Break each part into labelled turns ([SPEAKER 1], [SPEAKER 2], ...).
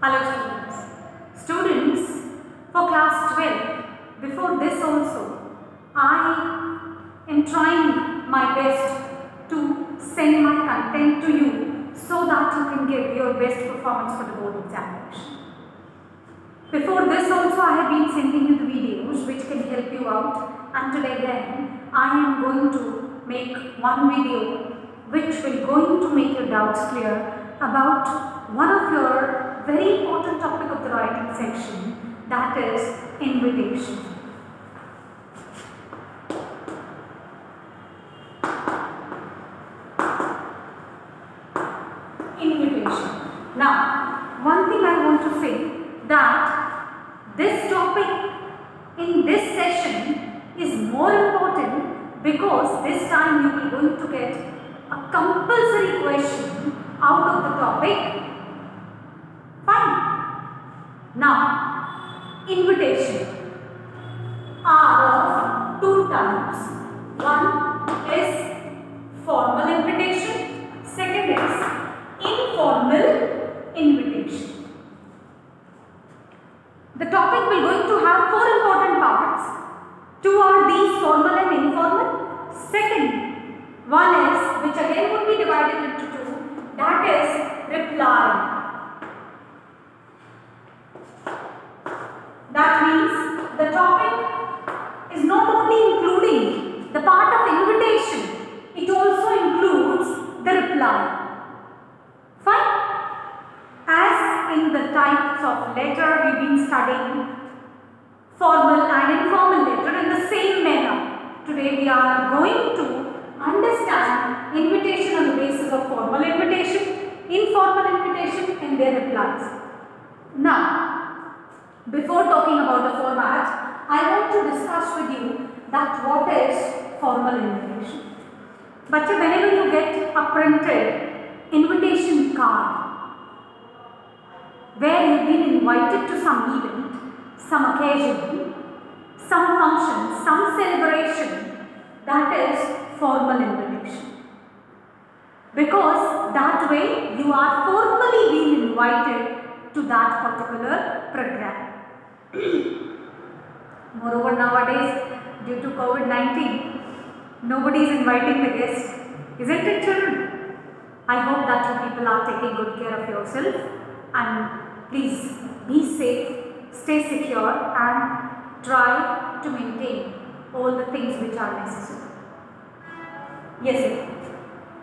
[SPEAKER 1] Hello students. Students, for class 12, before this also, I am trying my best to send my content to you so that you can give your best performance for the board examination. Before this also, I have been sending you the videos which can help you out, and today then I am going to make one video which will going to make your doubts clear about one of your very important topic of the writing section, that is invitation. Invitation. Now, one thing I want to say that this topic in this session is more important because this time you will going to get a compulsory question out of the topic. Fine. Now, invitation are of two types. One is formal invitation, second is informal invitation. The topic will going to have four important parts. Two are these, formal and informal. Second one is, which again would be divided into two, that is reply. That means the topic is not only including the part of invitation, it also includes the reply. Fine. As in the types of letter, we've been studying formal and informal letter in the same manner. Today we are going to understand invitation on the basis of formal invitation, informal invitation and their replies. Now, before talking about the format, I want to discuss with you that what is formal invitation. But whenever you get a printed invitation card where you've been invited to some event, some occasion, some function, some celebration, that is formal invitation. Because that way you are formally being invited to that particular program. Moreover, nowadays, due to COVID-19, nobody is inviting the guests. Isn't it, children? I hope that you people are taking good care of yourself, and please be safe, stay secure and try to maintain all the things which are necessary. Yes, sir.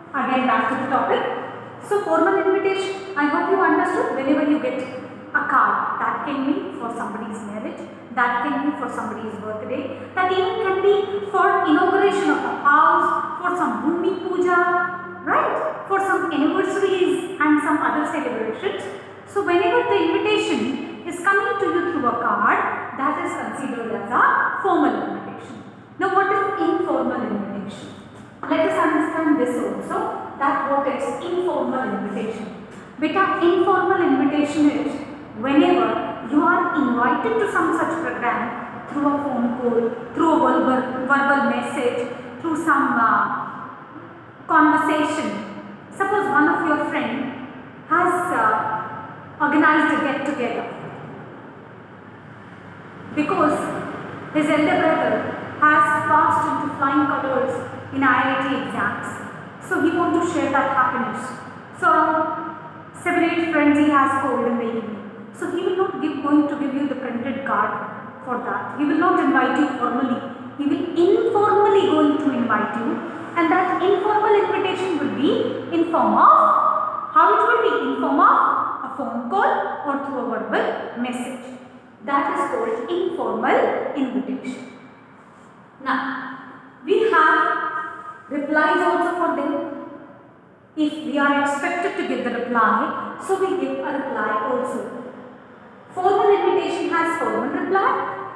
[SPEAKER 1] Again back to the topic. So, formal invitation, I hope you understood. Whenever you get a card, that can be for somebody's marriage, that can be for somebody's birthday, that even can be for inauguration of a house, for some Bhumi Puja, right? For some anniversaries and some other celebrations. So, whenever the invitation is coming to you through a card, that is considered as a formal invitation. Now, what is informal invitation? Let us understand this also, that what is informal invitation. Beta, informal invitation is whenever you are invited to some such program through a phone call, through a verbal message, through some conversation. Suppose one of your friend has organized a get together because his elder brother has passed into flying colors in IIT exams. So he wants to share that happiness. So 7-8 friends he has called in the evening. So he will not going to give you the printed card for that. He will not invite you formally. He will informally going to invite you, and that informal invitation will be in form of, how it will be? In form of a phone call or through a verbal message. That is called informal invitation. Now, we have replies also for them. If we are expected to give the reply, so we give a reply also. Formal invitation has formal reply,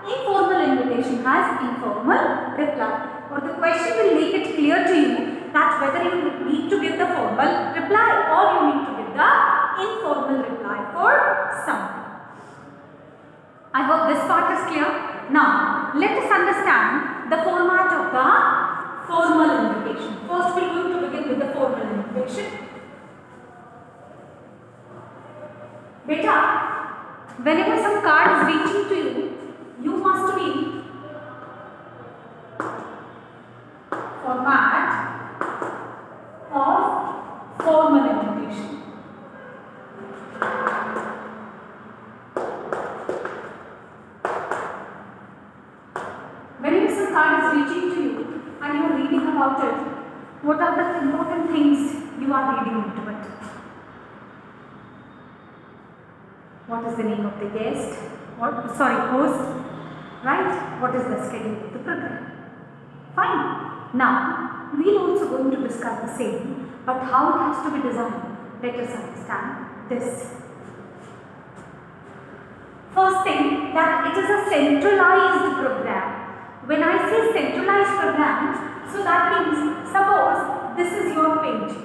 [SPEAKER 1] informal invitation has informal reply. Or the question will make it clear to you that whether you need to give the formal reply or you need to give the informal reply for something. I hope this part is clear. Now, let us understand the format of the formal invitation. First, we are going to begin with the formal invitation. Beta, Whenever some card is reaching to you, you must be format of formal invitation. Whenever some card is reaching to you and you are reading about it, what are the important things you are reading into it? What is the name of the guest? Host, right? What is the schedule of the program? Fine. Now, we will also going to discuss the same, but how it has to be designed. Let us understand this. First thing, that it is a centralized program. When I say centralized program, so that means, suppose this is your page.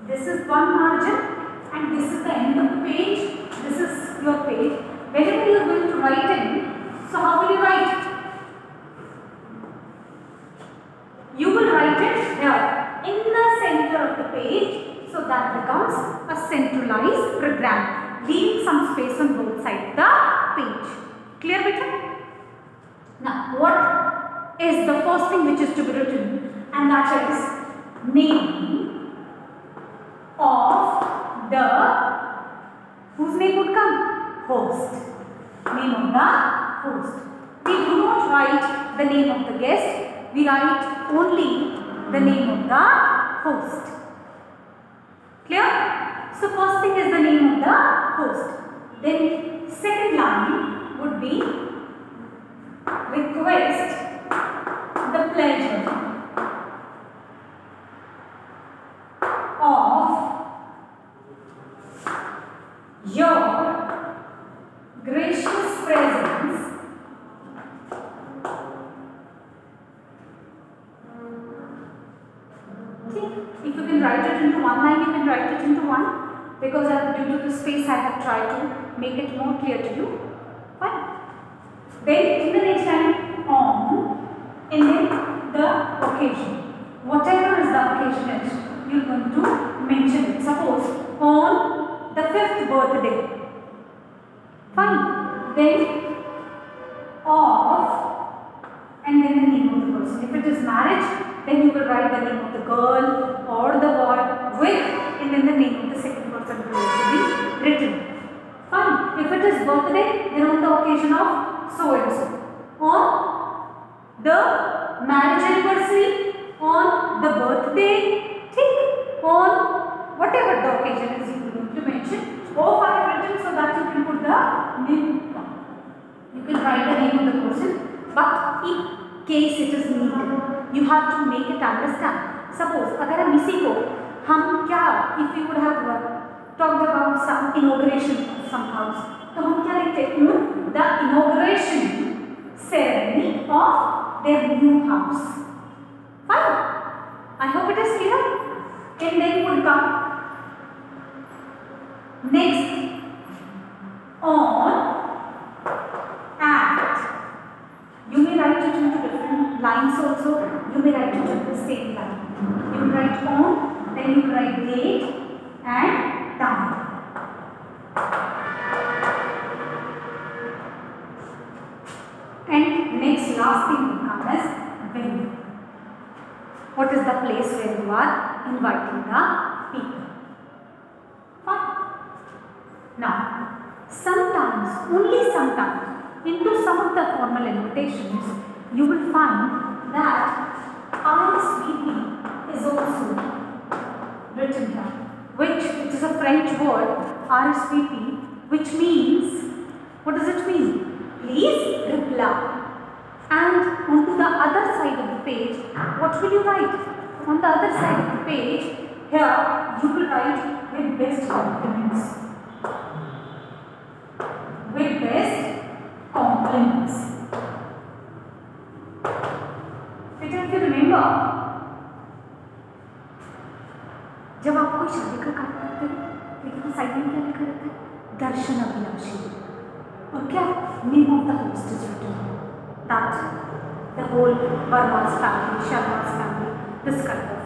[SPEAKER 1] This is one margin and this is the end of the page. This is your page. Whenever you are going to write in, so how will you write? You will write it here in the center of the page, so that becomes a centralized program, leaving some space on both sides of the page. Clear, beta? Now, what is the first thing which is to be written? And that is name of the, whose name would come? Host. Name of the host. We do not write the name of the guest, we write only the name of the host. Clear? So first thing is the name of the host. Then second line would be request the pleasure of your gracious presence if you can write it into one line, you can write it into one, because due to the space I have tried to make it more clear to you. Fine. Then in the next line, on, and then the occasion. Whatever is the occasion is, you are going to mention it. Suppose on the 5th birthday. Fine. Then of, and then the name of the person. If it is marriage, then you will write the name of the girl or the boy with, and then the name of the second person will also be written. Fine. If it is birthday, then on the occasion of so and so. On the marriage anniversary, on the birthday, on whatever the occasion is, you are going to mention. Of I have written so that you can put the name. You can write the name of the person, but in case it is needed, you have to make it understand. Suppose, अगर हम इसी को हम क्या, if we would have talked about some inauguration of some house, तो हम क्या लिखते हैं? The inauguration ceremony of their new house. Fine. I hope it is clear. And then would come next on at. You may write it into different lines also. You may write it in the same line. You write on, then you write date and time. And next last thing will come as venue. What is the place where you are inviting the people? Fine. Now, sometimes, only sometimes, into some of the formal invitations, you will find that RSVP is also written down, which is a French word, RSVP, which means, what does it mean? Please reply. And onto the other side of the page, what will you write? On the other side of the page, here you will write with best compliments. With best compliments. If you remember, जब आप कोई शादी का card करते हैं, लेकिन side में क्या लिखा रहता है? दर्शन अभिलाषी. और क्या? Name of the host is written. That the whole Verma's family, Sharma's family, this kind of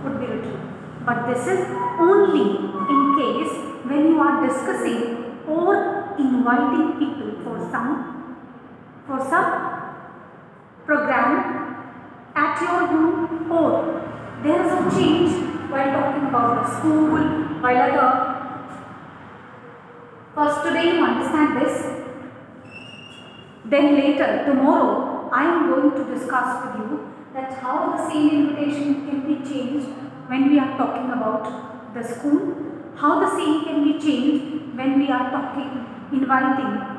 [SPEAKER 1] would be written. But this is only in case when you are discussing or inviting inviting people for some program at your home, or there is a change while talking about the school, while other. First today you understand this, then later, tomorrow, I am going to discuss with you that how the same invitation can be changed when we are talking about the school, how the same can be changed when we are inviting